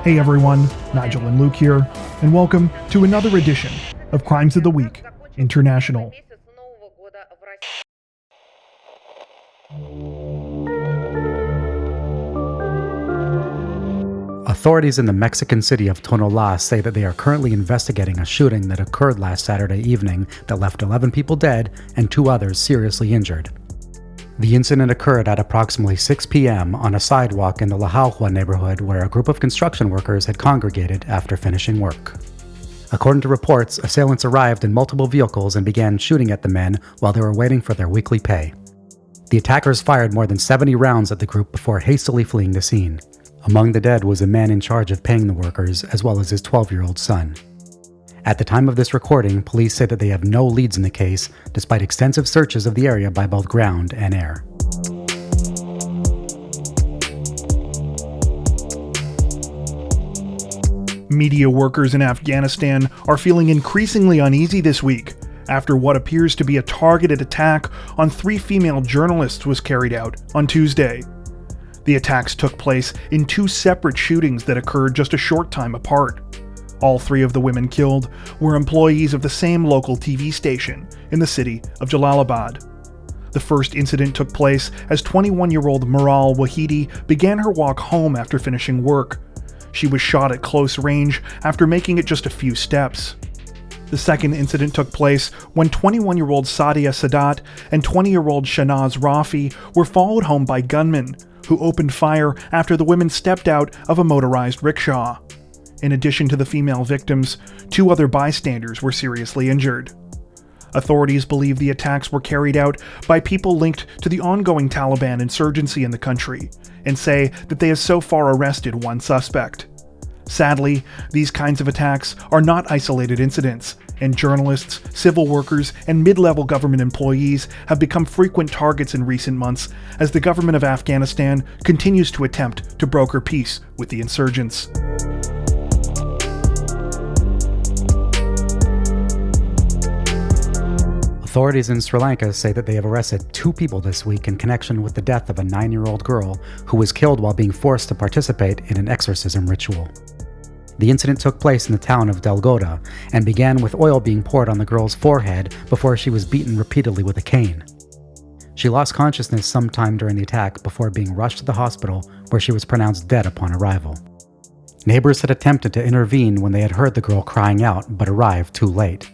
Hey everyone, Nigel and Luke here, and welcome to another edition of Crimes of the Week International. Authorities in the Mexican city of Tonalá say that they are currently investigating a shooting that occurred last Saturday evening that left 11 people dead and 2 others seriously injured. The incident occurred at approximately 6 p.m. on a sidewalk in the La Jauja neighborhood where a group of construction workers had congregated after finishing work. According to reports, assailants arrived in multiple vehicles and began shooting at the men while they were waiting for their weekly pay. The attackers fired more than 70 rounds at the group before hastily fleeing the scene. Among the dead was a man in charge of paying the workers, as well as his 12-year-old son. At the time of this recording, police say that they have no leads in the case, despite extensive searches of the area by both ground and air. Media workers in Afghanistan are feeling increasingly uneasy this week after what appears to be a targeted attack on 3 female journalists was carried out on Tuesday. The attacks took place in 2 separate shootings that occurred just a short time apart. All 3 of the women killed were employees of the same local TV station in the city of Jalalabad. The first incident took place as 21-year-old Maral Wahidi began her walk home after finishing work. She was shot at close range after making it just a few steps. The second incident took place when 21-year-old Sadia Sadat and 20-year-old Shanaz Rafi were followed home by gunmen who opened fire after the women stepped out of a motorized rickshaw. In addition to the female victims, 2 other bystanders were seriously injured. Authorities believe the attacks were carried out by people linked to the ongoing Taliban insurgency in the country, and say that they have so far arrested 1 suspect. Sadly, these kinds of attacks are not isolated incidents, and journalists, civil workers, and mid-level government employees have become frequent targets in recent months as the government of Afghanistan continues to attempt to broker peace with the insurgents. Authorities in Sri Lanka say that they have arrested 2 people this week in connection with the death of a 9-year-old girl who was killed while being forced to participate in an exorcism ritual. The incident took place in the town of Delgoda and began with oil being poured on the girl's forehead before she was beaten repeatedly with a cane. She lost consciousness sometime during the attack before being rushed to the hospital, where she was pronounced dead upon arrival. Neighbors had attempted to intervene when they had heard the girl crying out, but arrived too late.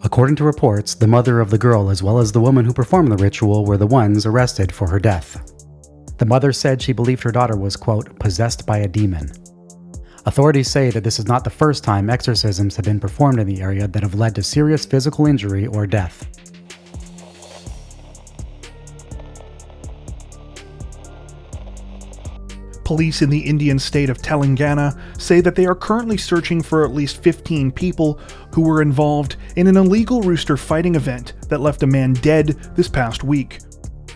According to reports, the mother of the girl as well as the woman who performed the ritual were the ones arrested for her death. The mother said she believed her daughter was, quote, possessed by a demon. Authorities say that this is not the first time exorcisms have been performed in the area that have led to serious physical injury or death. Police in the Indian state of Telangana say that they are currently searching for at least 15 people who were involved in an illegal rooster fighting event that left a man dead this past week.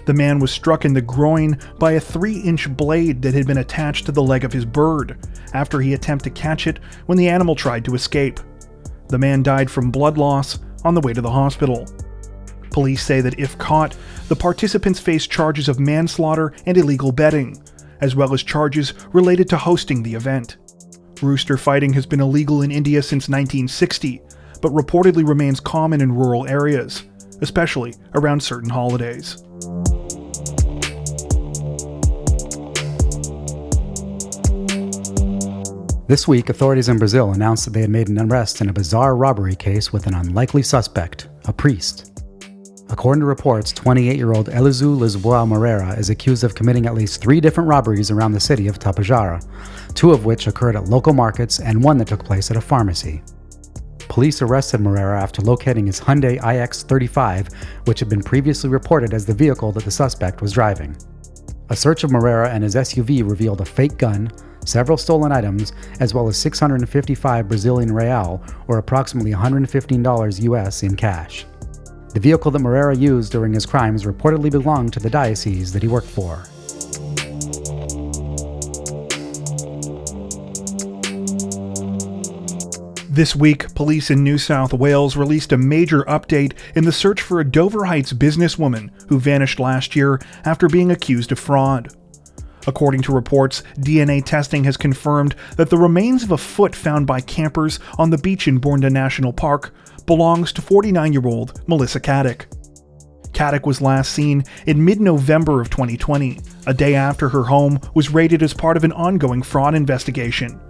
The man was struck in the groin by a 3-inch blade that had been attached to the leg of his bird after he attempted to catch it when the animal tried to escape. The man died from blood loss on the way to the hospital. Police say that if caught, the participants face charges of manslaughter and illegal betting, as well as charges related to hosting the event. Rooster fighting has been illegal in India since 1960, but reportedly remains common in rural areas, especially around certain holidays. This week, authorities in Brazil announced that they had made an arrest in a bizarre robbery case with an unlikely suspect, a priest. According to reports, 28-year-old Elizu Lisboa Moreira is accused of committing at least 3 different robberies around the city of Tapajara, 2 of which occurred at local markets and 1 that took place at a pharmacy. Police arrested Moreira after locating his Hyundai iX35, which had been previously reported as the vehicle that the suspect was driving. A search of Moreira and his SUV revealed a fake gun, several stolen items, as well as 655 Brazilian real, or approximately $115 US in cash. The vehicle that Moreira used during his crimes reportedly belonged to the diocese that he worked for. This week, police in New South Wales released a major update in the search for a Dover Heights businesswoman who vanished last year after being accused of fraud. According to reports, DNA testing has confirmed that the remains of a foot found by campers on the beach in Bournda National Park belongs to 49-year-old Melissa Caddick. Caddick was last seen in mid-November of 2020, a day after her home was raided as part of an ongoing fraud investigation.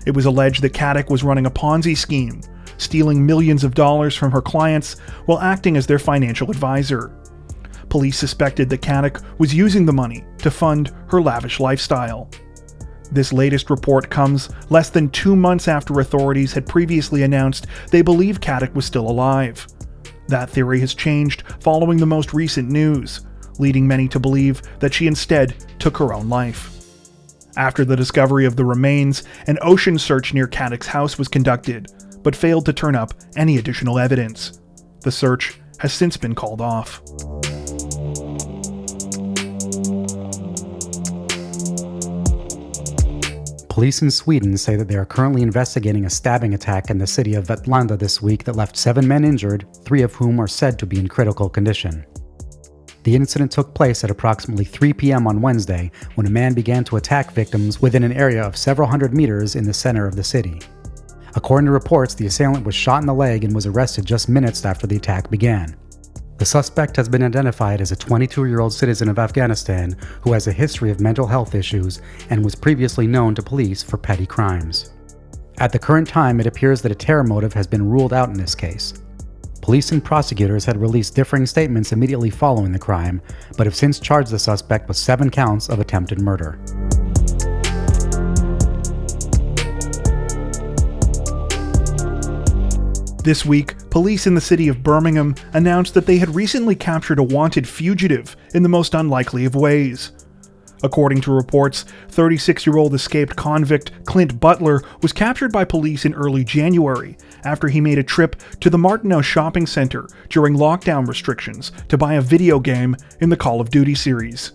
It was alleged that Caddick was running a Ponzi scheme, stealing millions of dollars from her clients while acting as their financial advisor. Police suspected that Caddick was using the money to fund her lavish lifestyle. This latest report comes less than 2 months after authorities had previously announced they believe Caddick was still alive. That theory has changed following the most recent news, leading many to believe that she instead took her own life. After the discovery of the remains, an ocean search near Caddick's house was conducted, but failed to turn up any additional evidence. The search has since been called off. Police in Sweden say that they are currently investigating a stabbing attack in the city of Vetlanda this week that left 7 men injured, 3 of whom are said to be in critical condition. The incident took place at approximately 3 p.m. on Wednesday when a man began to attack victims within an area of several hundred meters in the center of the city. According to reports, the assailant was shot in the leg and was arrested just minutes after the attack began. The suspect has been identified as a 22-year-old citizen of Afghanistan who has a history of mental health issues and was previously known to police for petty crimes. At the current time, it appears that a terror motive has been ruled out in this case. Police and prosecutors had released differing statements immediately following the crime, but have since charged the suspect with 7 counts of attempted murder. This week, police in the city of Birmingham announced that they had recently captured a wanted fugitive in the most unlikely of ways. According to reports, 36-year-old escaped convict Clint Butler was captured by police in early January after he made a trip to the Martineau shopping center during lockdown restrictions to buy a video game in the Call of Duty series.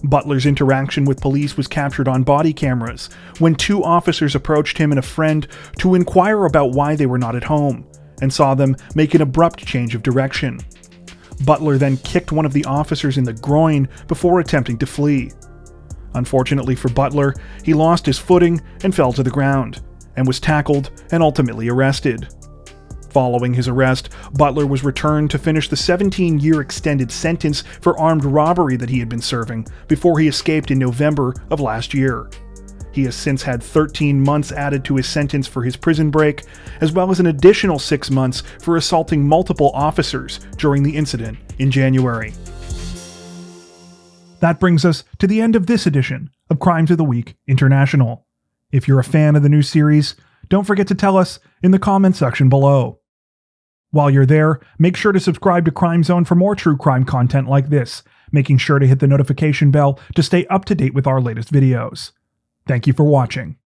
Butler's interaction with police was captured on body cameras when 2 officers approached him and a friend to inquire about why they were not at home, and saw them make an abrupt change of direction. Butler then kicked one of the officers in the groin before attempting to flee. Unfortunately for Butler, he lost his footing and fell to the ground, and was tackled and ultimately arrested. Following his arrest, Butler was returned to finish the 17-year extended sentence for armed robbery that he had been serving before he escaped in November of last year. He has since had 13 months added to his sentence for his prison break, as well as an additional 6 months for assaulting multiple officers during the incident in January. That brings us to the end of this edition of Crimes of the Week International. If you're a fan of the new series, don't forget to tell us in the comment section below. While you're there, make sure to subscribe to Crime Zone for more true crime content like this, making sure to hit the notification bell to stay up to date with our latest videos. Thank you for watching.